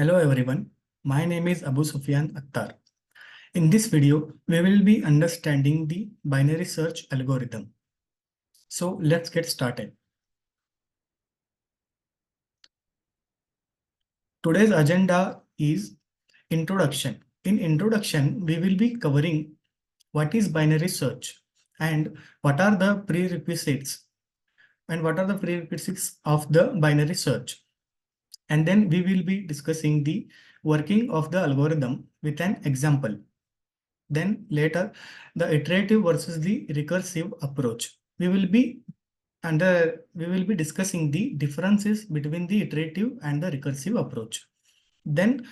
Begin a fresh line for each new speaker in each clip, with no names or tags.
Hello everyone, my name is Abu Sufyan Akhtar. In this video, we will be understanding the binary search algorithm. So let's get started. Today's agenda is introduction. In introduction, we will be covering what is binary search and what are the prerequisites of the binary search. And then we will be discussing the working of the algorithm with an example. Then later, the iterative versus the recursive approach. We will be discussing the differences between the iterative and the recursive approach. Then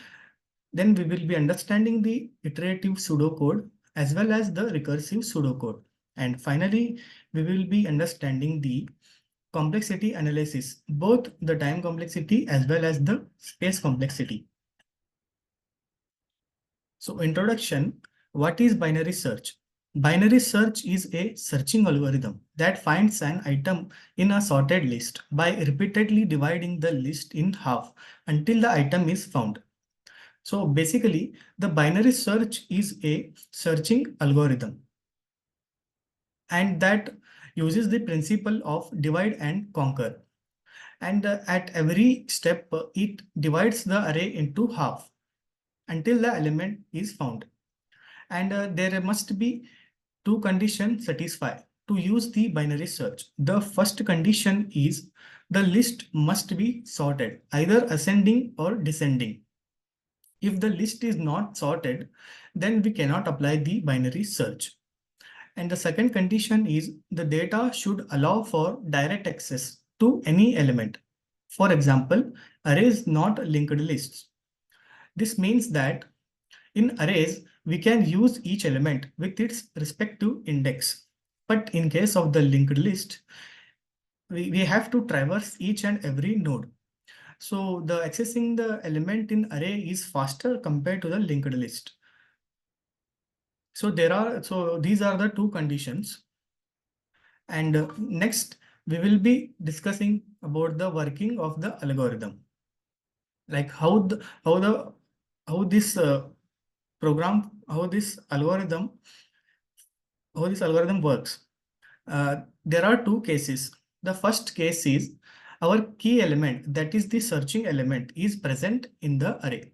we will be understanding the iterative pseudocode as well as the recursive pseudocode. And finally, we will be understanding the complexity analysis, both the time complexity as well as the space complexity. So introduction, what is binary search? Binary search is a searching algorithm that finds an item in a sorted list by repeatedly dividing the list in half until the item is found. So basically, the binary search is a searching algorithm, and that uses the principle of divide and conquer. And at every step, it divides the array into half until the element is found. And there must be two conditions satisfied to use the binary search. The first condition is the list must be sorted, either ascending or descending. If the list is not sorted, then we cannot apply the binary search. And the second condition is the data should allow for direct access to any element. For example, arrays not linked lists. This means that in arrays, we can use each element with its respective index. But in case of the linked list, we have to traverse each and every node. So the accessing the element in array is faster compared to the linked list. So these are the two conditions. And next, we will be discussing about the working of the algorithm, like how this algorithm works. There are two cases. The first case is our key element, that is the searching element, is present in the array.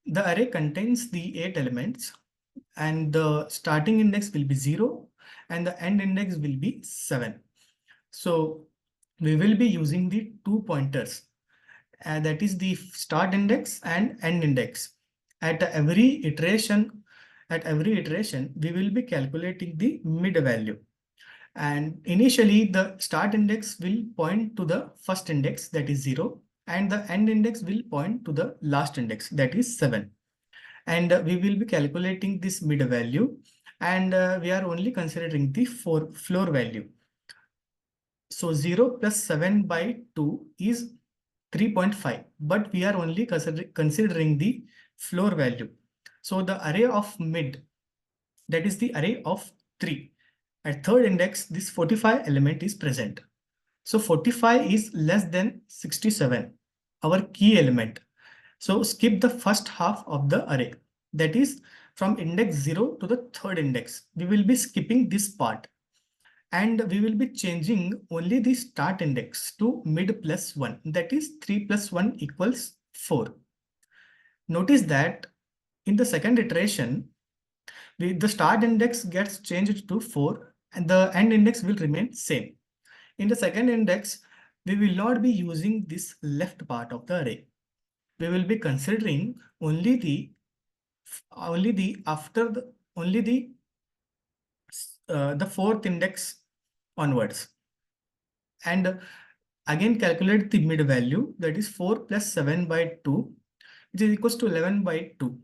The array contains the 8 elements, and the starting index will be 0 and the end index will be 7. So we will be using the two pointers, that is the start index and end index. At every iteration, we will be calculating the mid value. And initially, the start index will point to the first index, that is 0, and the end index will point to the last index, that is 7. And we will be calculating this mid value, and we are only considering the floor value. So 0 plus 7 by 2 is 3.5, but we are only considering the floor value. So the array of mid, that is the array of 3. At third index, this 45 element is present. So 45 is less than 67, our key element. So skip the first half of the array. That is from index 0 to the third index. We will be skipping this part. And we will be changing only the start index to mid plus 1. That is 3 plus 1 equals 4. Notice that in the second iteration, the start index gets changed to 4 and the end index will remain same. In the second index, we will not be using this left part of the array. We will be considering only the fourth index onwards. And again calculate the mid value, that is 4 plus 7 by 2, which is equals to 11 by 2.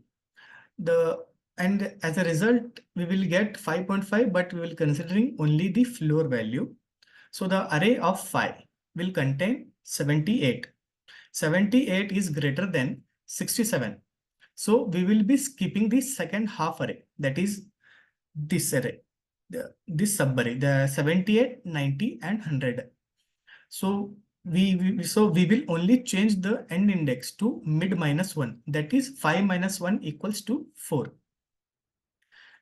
And as a result, we will get 5.5, but we will considering only the floor value. So the array of 5 will contain 78. 78 is greater than 67. So we will be skipping the second half array, that is this array, this subarray, the 78, 90 and 100. So so we will only change the end index to mid minus 1. That is 5 minus 1 equals to 4.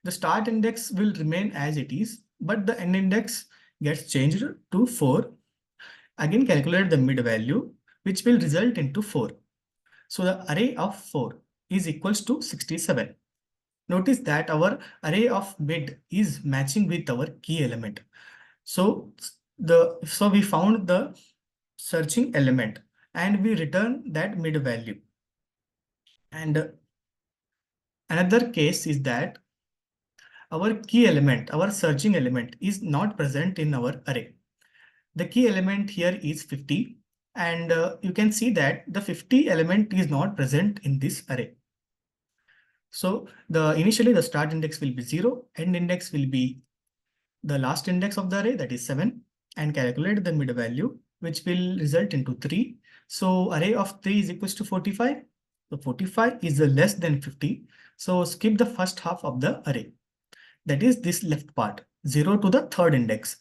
The start index will remain as it is, but the end index gets changed to 4. Again, calculate the mid value, which will result into 4. So the array of 4 is equals to 67. Notice that our array of mid is matching with our key element. So we found the searching element and we return that mid value. And another case is that our key element, our searching element is not present in our array. The key element here is 50, and you can see that the 50 element is not present in this array. So initially the start index will be 0, end index will be the last index of the array, that is 7, and calculate the mid value, which will result into 3. So array of 3 is equals to 45. So 45 is less than 50. So skip the first half of the array. That is this left part, 0 to the third index.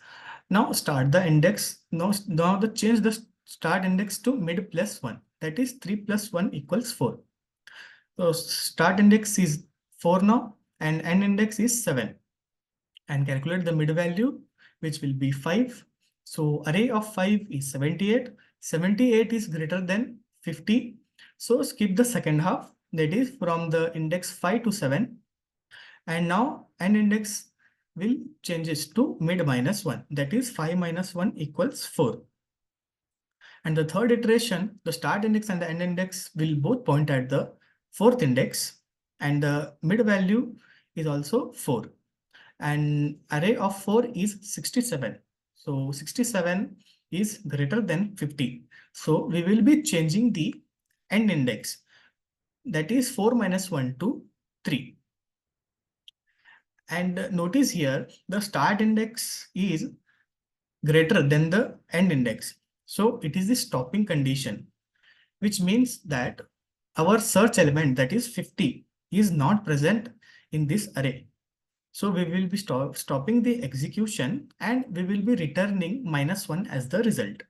Now start the index. Now change the start index to mid plus 1. That is 3 plus 1 equals 4. So start index is 4 now and end index is 7. And calculate the mid value, which will be 5. So array of 5 is 78. 78 is greater than 50. So skip the second half, that is from the index 5 to 7. And now end index will changes to mid minus 1. That is 5 minus 1 equals 4. And the third iteration, the start index and the end index will both point at the fourth index. And the mid value is also 4. And array of 4 is 67. So 67 is greater than 50. So we will be changing the end index. That is 4 minus 1 to 3. And notice here, the start index is greater than the end index. So it is the stopping condition, which means that our search element, that is 50, is not present in this array. So we will be stopping the execution and we will be returning -1 as the result.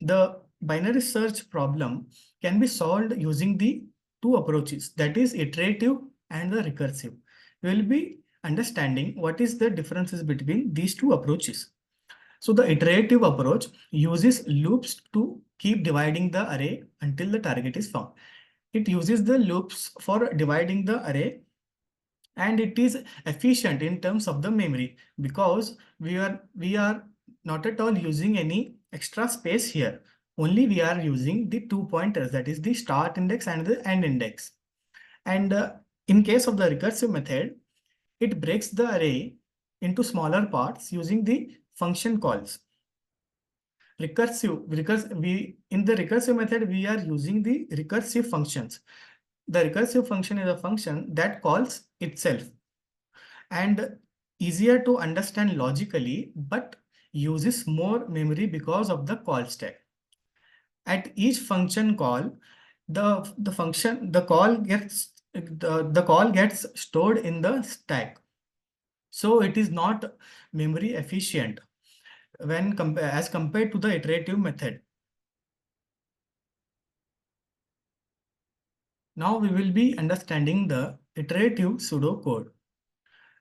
The binary search problem can be solved using the two approaches, that is iterative and the recursive. We will be understanding what is the differences between these two approaches. So the iterative approach uses loops to keep dividing the array until the target is found. It uses the loops for dividing the array, and it is efficient in terms of the memory because we are not at all using any extra space here. Only we are using the 2 pointers, that is the start index and the end index. And in case of the recursive method, it breaks the array into smaller parts using the function calls. In the recursive method, we are using the recursive functions. The recursive function is a function that calls itself and easier to understand logically, but uses more memory because of the call stack. At each function call, the call gets stored in the stack. So it is not memory efficient as compared to the iterative method. Now we will be understanding the iterative pseudocode.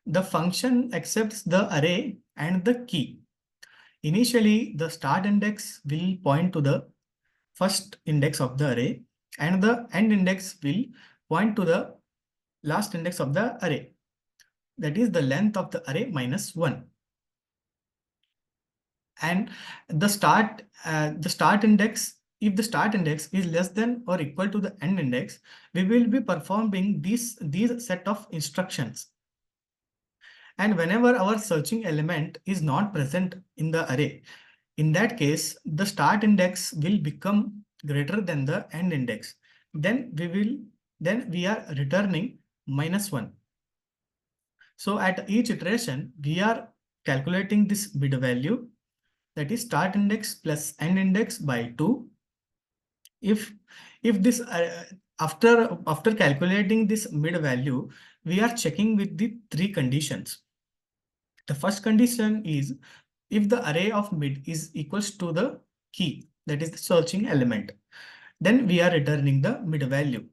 The function accepts the array and the key. Initially, the start index will point to the first index of the array and the end index will point to the last index of the array. That is the length of the array -1. And the start index, if the start index is less than or equal to the end index, we will be performing these set of instructions. And whenever our searching element is not present in the array, in that case, the start index will become greater than the end index. Then we are returning -1. So at each iteration, we are calculating this mid value, that is start index plus end index by 2. If this after calculating this mid value, we are checking with the 3 conditions. The first condition is if the array of mid is equals to the key, that is the searching element, then we are returning the mid value.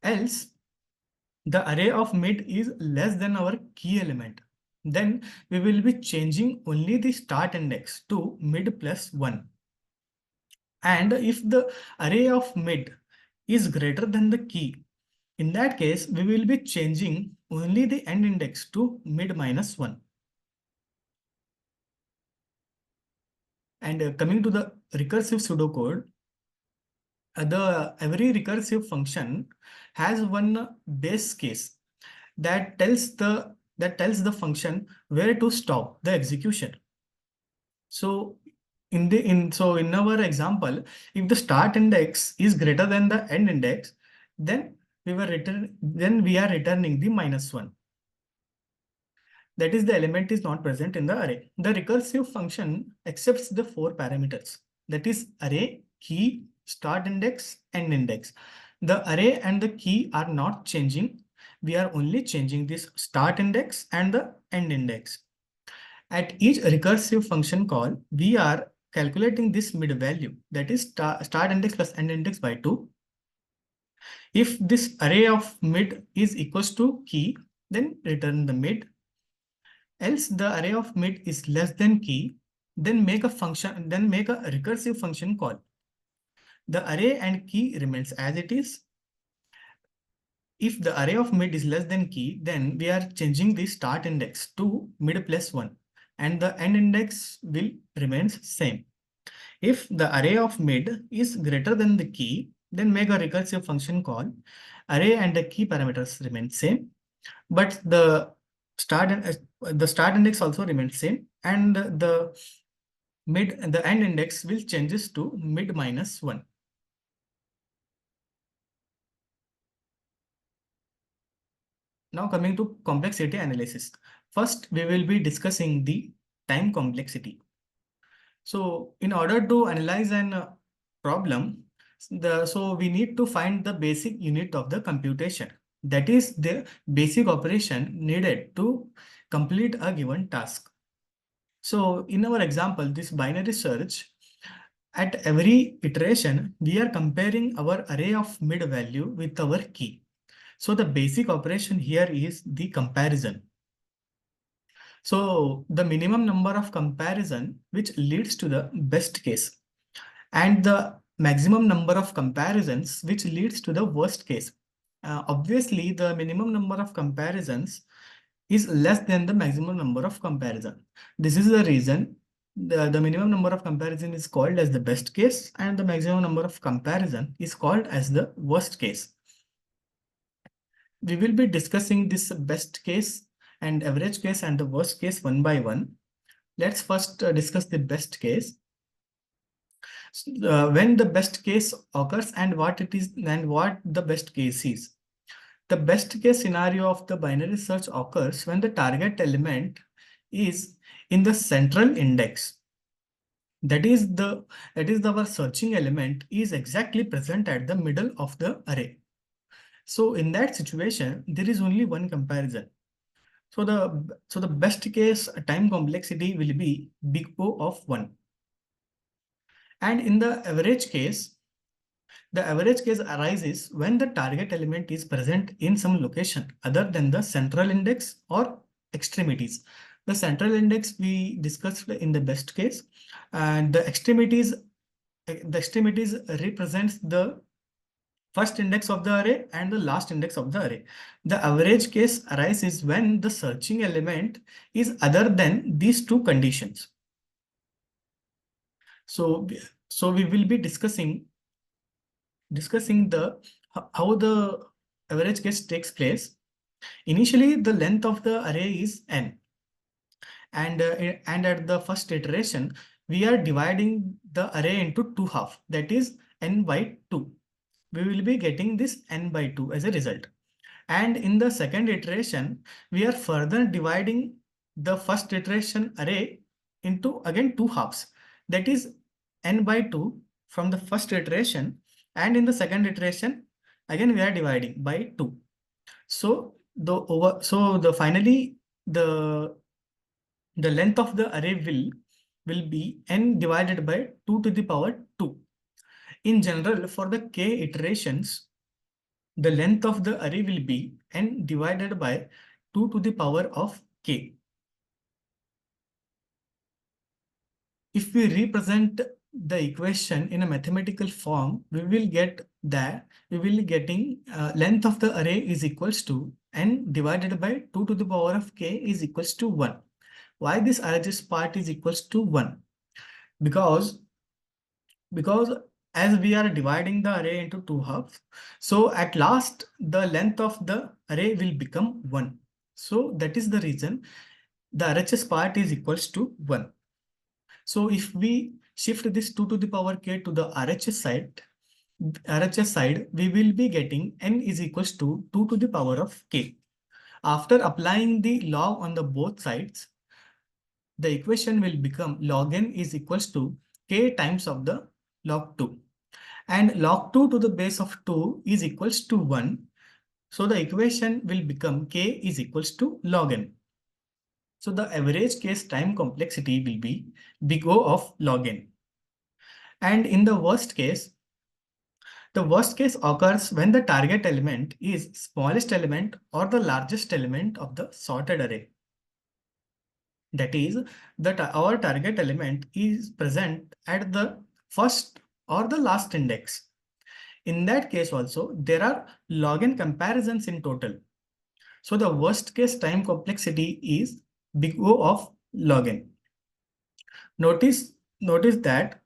Else, the array of mid is less than our key element, then we will be changing only the start index to mid plus 1. And if the array of mid is greater than the key, in that case, we will be changing only the end index to mid minus 1. And coming to the recursive pseudocode, every recursive function has one base case that tells the function where to stop the execution. So in our example, if the start index is greater than the end index, then we are returning the -1. That is, the element is not present in the array. The recursive function accepts the 4 parameters, that is array, key, start index, end index. The array and the key are not changing. We are only changing this start index and the end index. At each recursive function call, we are calculating this mid value, that is start index plus end index by 2. If this array of mid is equals to key, then return the mid. Else the array of mid is less than key, then make a recursive function call. The array and key remains as it is. If the array of mid is less than key, then we are changing the start index to mid plus 1 and the end index will remains same. If the array of mid is greater than the key, then make a recursive function call. Array and the key parameters remain same, but the start index also remains same, and the end index will changes to mid minus 1. Now coming to complexity analysis. First, we will be discussing the time complexity. So in order to analyze an problem, so we need to find the basic unit of the computation. That is the basic operation needed to complete a given task. So in our example, this binary search, at every iteration, we are comparing our array of mid value with our key. So the basic operation here is the comparison. So the minimum number of comparison which leads to the best case, and the maximum number of comparisons which leads to the worst case. Obviously, the minimum number of comparisons is less than the maximum number of comparison. This is the reason the minimum number of comparison is called as the best case and the maximum number of comparison is called as the worst case. We will be discussing this best case and average case and the worst case one by one. Let's first discuss the best case. When the best case occurs and what it is and what the best case is. The best case scenario of the binary search occurs when the target element is in the central index. That is our searching element is exactly present at the middle of the array. So in that situation, there is only one comparison. So the best case time complexity will be big O of 1. And in the average case, the average case arises when the target element is present in some location other than the central index or extremities. The central index we discussed in the best case, and the extremities represents the first index of the array and the last index of the array. The average case arises when the searching element is other than these two conditions. So we will be discussing how the average case takes place. Initially, the length of the array is n, and at the first iteration, we are dividing the array into 2 halves, that is n by 2. We will be getting this n by 2 as a result. And in the second iteration, we are further dividing the first iteration array into again 2 halves, that is n by 2 from the first iteration, and in the second iteration again we are dividing by 2. So finally the the length of the array will be n divided by 2 to the power 2. In general, for the k iterations, the length of the array will be n divided by 2 to the power of k. If we represent the equation in a mathematical form, we will get that we will be getting length of the array is equals to n divided by 2 to the power of k is equals to 1. Why this RHS part is equals to 1? Because as we are dividing the array into two halves, so at last the length of the array will become 1. So that is the reason the RHS part is equals to 1. So if we shift this 2 to the power k to the RHS side, we will be getting n is equals to 2 to the power of k. After applying the log on the both sides, the equation will become log n is equals to k times of the log 2. And log 2 to the base of 2 is equals to 1. So the equation will become k is equals to log n. So the average case time complexity will be big O of log n. And in the worst case occurs when the target element is smallest element or the largest element of the sorted array. That is, that our target element is present at the first or the last index. In that case also, there are log n comparisons in total. So the worst case time complexity is big O of log n. Notice that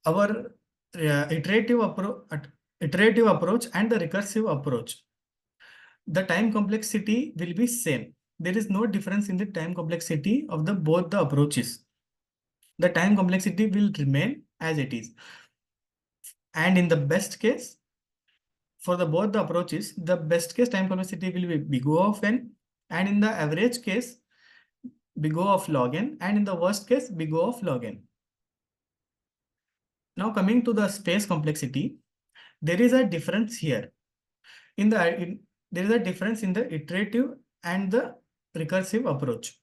our iterative approach and the recursive approach, the time complexity will be same. There is no difference in the time complexity of both the approaches. The time complexity will remain as it is. And in the best case, for both the approaches, the best case time complexity will be big O of n, and in the average case, big O of log n, and in the worst case, big O of log n. Now coming to the space complexity, there is a difference here. There is a difference in the iterative and the recursive approach.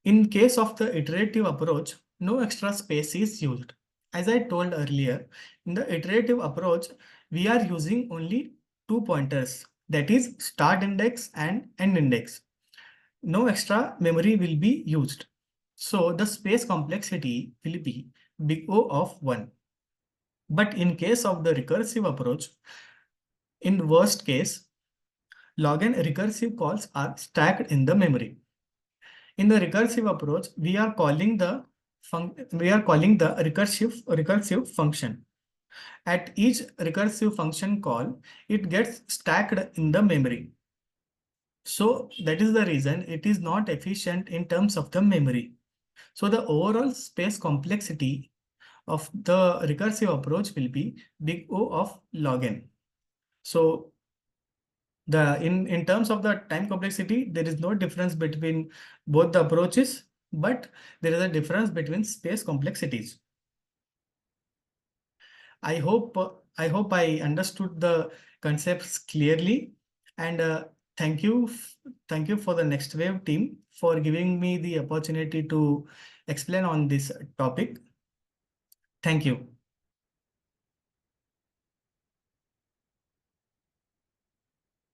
In case of the iterative approach, no extra space is used. As I told earlier, in the iterative approach, we are using only 2 pointers, that is start index and end index. No extra memory will be used. So the space complexity will be big O of 1. But in case of the recursive approach, in worst case, log n recursive calls are stacked in the memory. In the recursive approach, we are calling the recursive function. At each recursive function call, it gets stacked in the memory. So that is the reason it is not efficient in terms of the memory. So the overall space complexity of the recursive approach will be big O of log n. So in terms of the time complexity, there is no difference between both the approaches, but there is a difference between space complexities. I hope I understood the concepts clearly, and thank you for the Next Wave team for giving me the opportunity to explain on this topic. Thank you.